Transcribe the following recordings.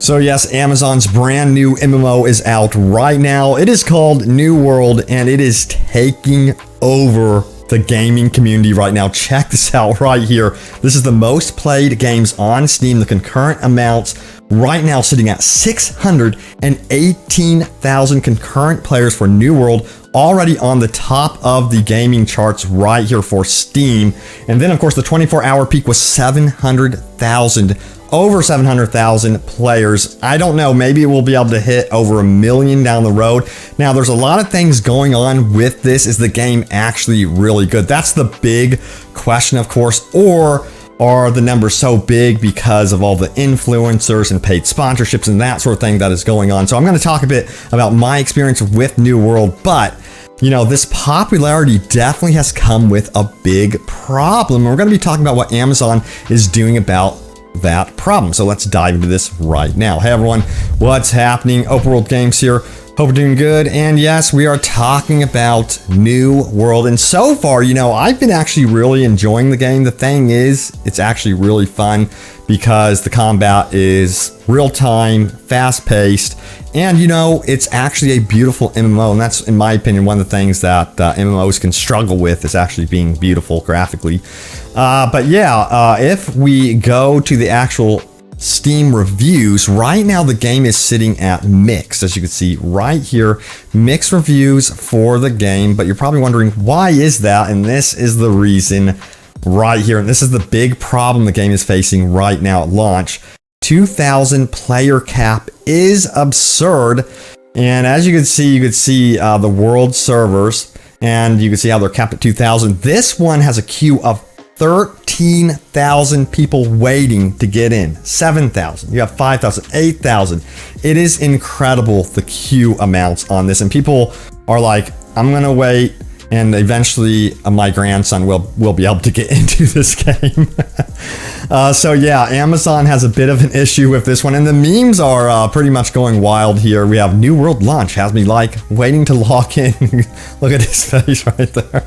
So yes, Amazon's brand new MMO is out right now. It is called New World, and it is taking over the gaming community right now. Check this out right here. This is the most played games on Steam. The concurrent amounts right now sitting at 618,000 concurrent players for New World, already on the top of the gaming charts right here for Steam. And then of course the 24-hour peak was 700,000. Over 700,000 players. I don't know, maybe we'll be able to hit over 1 million down the road. Now, there's a lot of things going on with this. Is the game actually really good? That's the big question, of course. Or are the numbers so big because of all the influencers and paid sponsorships and that sort of thing that is going on? So I'm going to talk a bit about my experience with New World, but you know, this popularity definitely has come with a big problem. We're going to be talking about what Amazon is doing about that problem. So let's dive into this right now. Hey everyone, what's happening? Open World Games here. Hope you're doing good. And yes, we are talking about New World. And so far, you know, I've been actually really enjoying the game. The thing is, it's actually really fun because the combat is real time, fast paced, and you know, it's actually a beautiful MMO. And that's, in my opinion, one of the things that MMOs can struggle with, is actually being beautiful graphically. But yeah, if we go to the actual Steam reviews, right now the game is sitting at mixed, as you can see right here, mixed reviews for the game. But you're probably wondering, why is that? And this is the reason right here. And this is the big problem the game is facing right now at launch. 2,000 player cap is absurd. And as you can see, the world servers, and you can see how they're capped at 2,000. This one has a queue of 13,000 people waiting to get in. 7,000. You have 5,000, 8,000. It is incredible, the queue amounts on this. And people are like, I'm going to wait, and eventually my grandson will be able to get into this game. So yeah, Amazon has a bit of an issue with this one, and the memes are pretty much going wild here. We have New World launch has me like waiting to log in. Look at his face right there.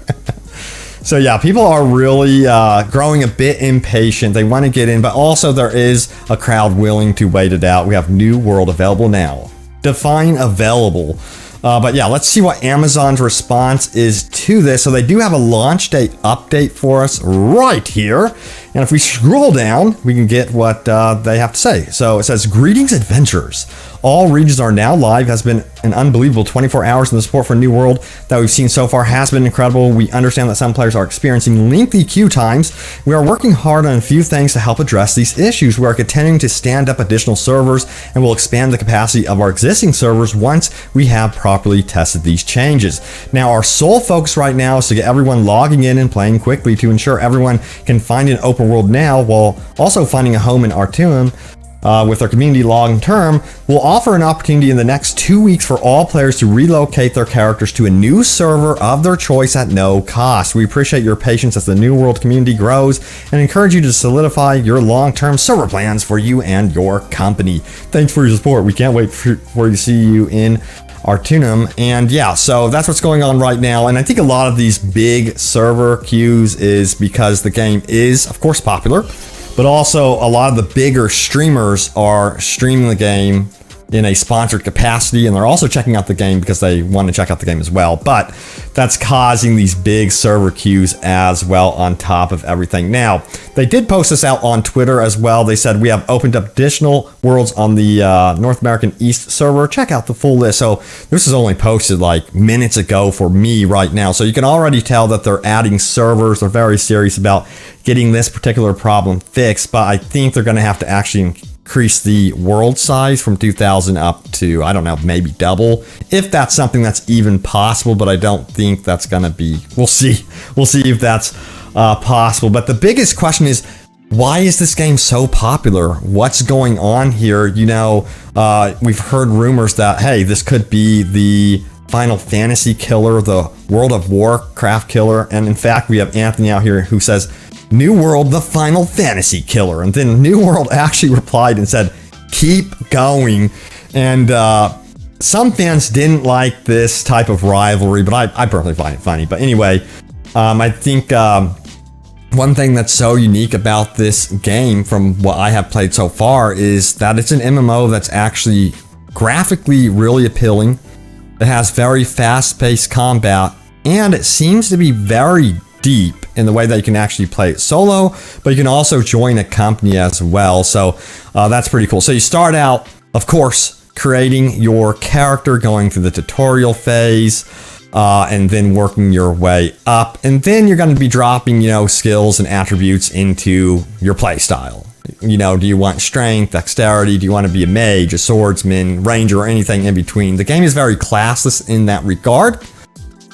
So yeah, people are really growing a bit impatient. They want to get in, but also there is a crowd willing to wait it out. We have New World available now. Define available. But yeah, let's see what Amazon's response is to this. So they do have a launch date update for us right here. And if we scroll down, we can get what they have to say. So it says, greetings adventurers. All regions are now live. Has been an unbelievable 24 hours, and the support for New World that we've seen so far has been incredible. We understand that some players are experiencing lengthy queue times. We are working hard on a few things to help address these issues. We are continuing to stand up additional servers, and will expand the capacity of our existing servers once we have properly tested these changes. Now, our sole focus right now is to get everyone logging in and playing quickly to ensure everyone can find an open world now, while also finding a home in Artunum. With our community long term, we'll offer an opportunity in the next 2 weeks for all players to relocate their characters to a new server of their choice at no cost. We appreciate your patience as the New World community grows, and encourage you to solidify your long-term server plans for you and your company. Thanks for your support. We can't wait for to see you in Artunum. And yeah, so that's what's going on right now. And I think a lot of these big server queues is because the game is, of course, popular, but also a lot of the bigger streamers are streaming the game in a sponsored capacity, and they're also checking out the game because they want to check out the game as well. But that's causing these big server queues as well on top of everything. Now, they did post this out on Twitter as well. They said, we have opened up additional worlds on the North American East server. Check out the full list. So this is only posted like minutes ago for me right now. So you can already tell that they're adding servers. They're very serious about getting this particular problem fixed, but I think they're going to have to actually increase the world size from 2,000 up to, I don't know, maybe double, if that's something that's even possible. But I don't think that's gonna be, we'll see if that's possible. But the biggest question is, why is this game so popular? What's going on here? You know, we've heard rumors that, hey, this could be the Final Fantasy killer, the World of Warcraft killer. And in fact, we have Anthony out here who says, New World, the Final Fantasy killer. And then New World actually replied and said, keep going. And some fans didn't like this type of rivalry, but I personally find it funny. But anyway, I think one thing that's so unique about this game from what I have played so far is that it's an MMO that's actually graphically really appealing. It has very fast-paced combat, and it seems to be very deep in the way that you can actually play it solo, but you can also join a company as well. So that's pretty cool. So you start out, of course, creating your character, going through the tutorial phase, and then working your way up. And then you're going to be dropping, skills and attributes into your play style. Do you want strength, dexterity? Do you want to be a mage, a swordsman, ranger, or anything in between? The game is very classless in that regard.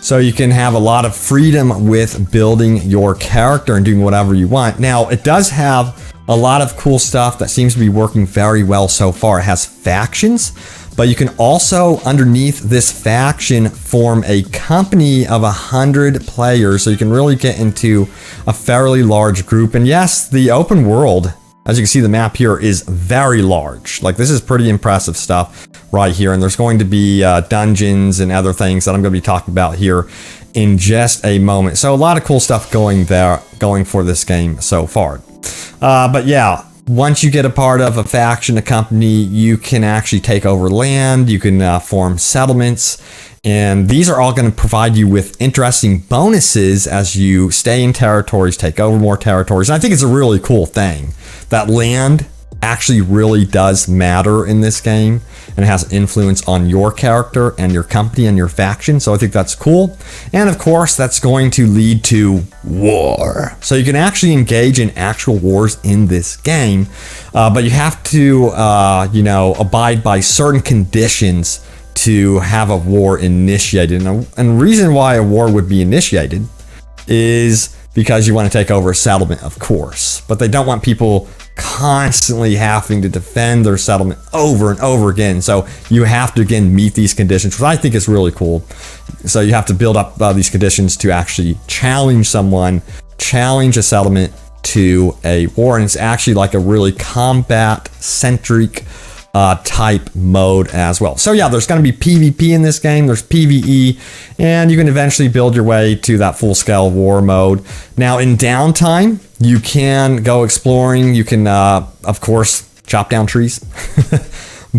So you can have a lot of freedom with building your character and doing whatever you want. Now, it does have a lot of cool stuff that seems to be working very well so far. It has factions, but you can also, underneath this faction, form a company of 100 players. So you can really get into a fairly large group. And yes, the open world, as you can see, the map here is very large. Like, this is pretty impressive stuff right here. And there's going to be dungeons and other things that I'm going to be talking about here in just a moment. So a lot of cool stuff going for this game so far. But yeah, once you get a part of a faction, a company, you can actually take over land. You can form settlements. And these are all going to provide you with interesting bonuses as you stay in territories, take over more territories. And I think it's a really cool thing that land actually really does matter in this game and has influence on your character and your company and your faction. So I think that's cool. And of course, that's going to lead to war. So you can actually engage in actual wars in this game, but you have to, abide by certain conditions to have a war initiated. And the reason why a war would be initiated is because you want to take over a settlement, of course, but they don't want people constantly having to defend their settlement over and over again. So you have to, again, meet these conditions, which I think is really cool. So you have to build up these conditions to actually challenge someone, challenge a settlement to a war. And it's actually like a really combat-centric type mode as well. So yeah, there's going to be PvP in this game, there's PvE, and you can eventually build your way to that full-scale war mode. Now, in downtime, you can go exploring. You can, of course, chop down trees,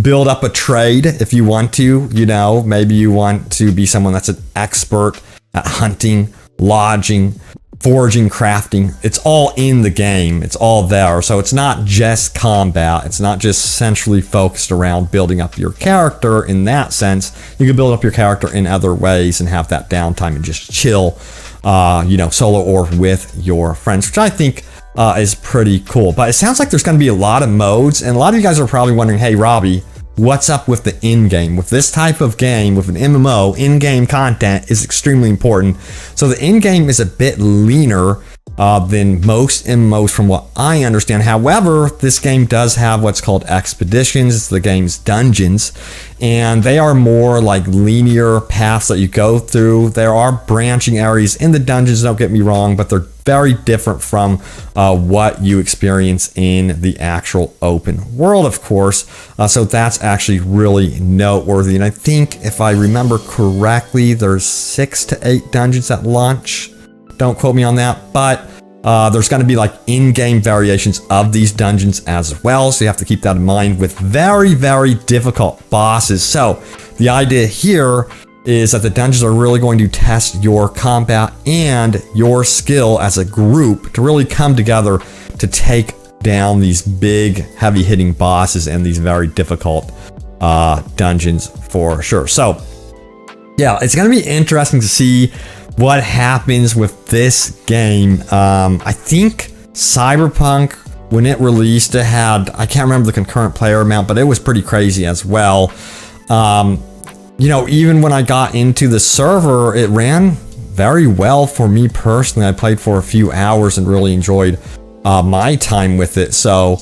build up a trade if you want to. Maybe you want to be someone that's an expert at hunting, lodging, foraging, crafting. It's all in the game. It's all there. So it's not just combat. It's not just centrally focused around building up your character in that sense. You can build up your character in other ways and have that downtime and just chill, solo or with your friends, which I think is pretty cool. But it sounds like there's going to be a lot of modes, and a lot of you guys are probably wondering, hey, Robbie, what's up with the in-game? With this type of game, with an MMO, in-game content is extremely important. So the in-game is a bit leaner than most MMOs from what I understand. However, this game does have what's called expeditions. It's the game's dungeons, and they are more like linear paths that you go through. There are branching areas in the dungeons, don't get me wrong, but they're very different from what you experience in the actual open world, of course. So that's actually really noteworthy. And I think, if I remember correctly, there's 6 to 8 dungeons at launch. Don't quote me on that, but there's going to be like in-game variations of these dungeons as well. So you have to keep that in mind with very, very difficult bosses. So the idea here is that the dungeons are really going to test your combat and your skill as a group to really come together to take down these big, heavy-hitting bosses and these very difficult dungeons for sure. So yeah, it's going to be interesting to see what happens with this game. I think Cyberpunk, when it released, it had, I can't remember the concurrent player amount, but it was pretty crazy as well. Even when I got into the server, it ran very well for me personally. I played for a few hours and really enjoyed my time with it. So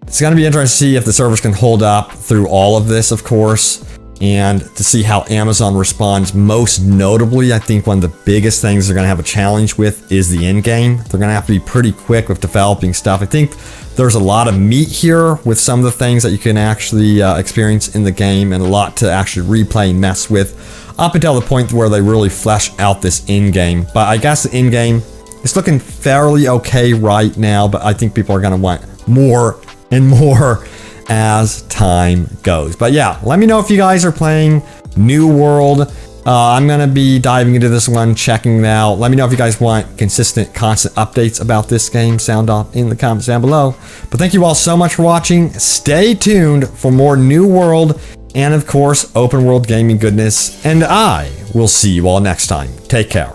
it's going to be interesting to see if the servers can hold up through all of this, of course, and to see how Amazon responds. Most notably, I think one of the biggest things they're going to have a challenge with is the end game. They're going to have to be pretty quick with developing stuff. I think there's a lot of meat here with some of the things that you can actually experience in the game, and a lot to actually replay and mess with up until the point where they really flesh out this in-game. But I guess the in-game It's looking fairly okay right now, but I think people are going to want more and more as time goes. But yeah, let me know if you guys are playing New World. I'm going to be diving into this one, checking it out. Let me know if you guys want consistent, constant updates about this game. Sound off in the comments down below. But thank you all so much for watching. Stay tuned for more New World and, of course, open world gaming goodness. And I will see you all next time. Take care.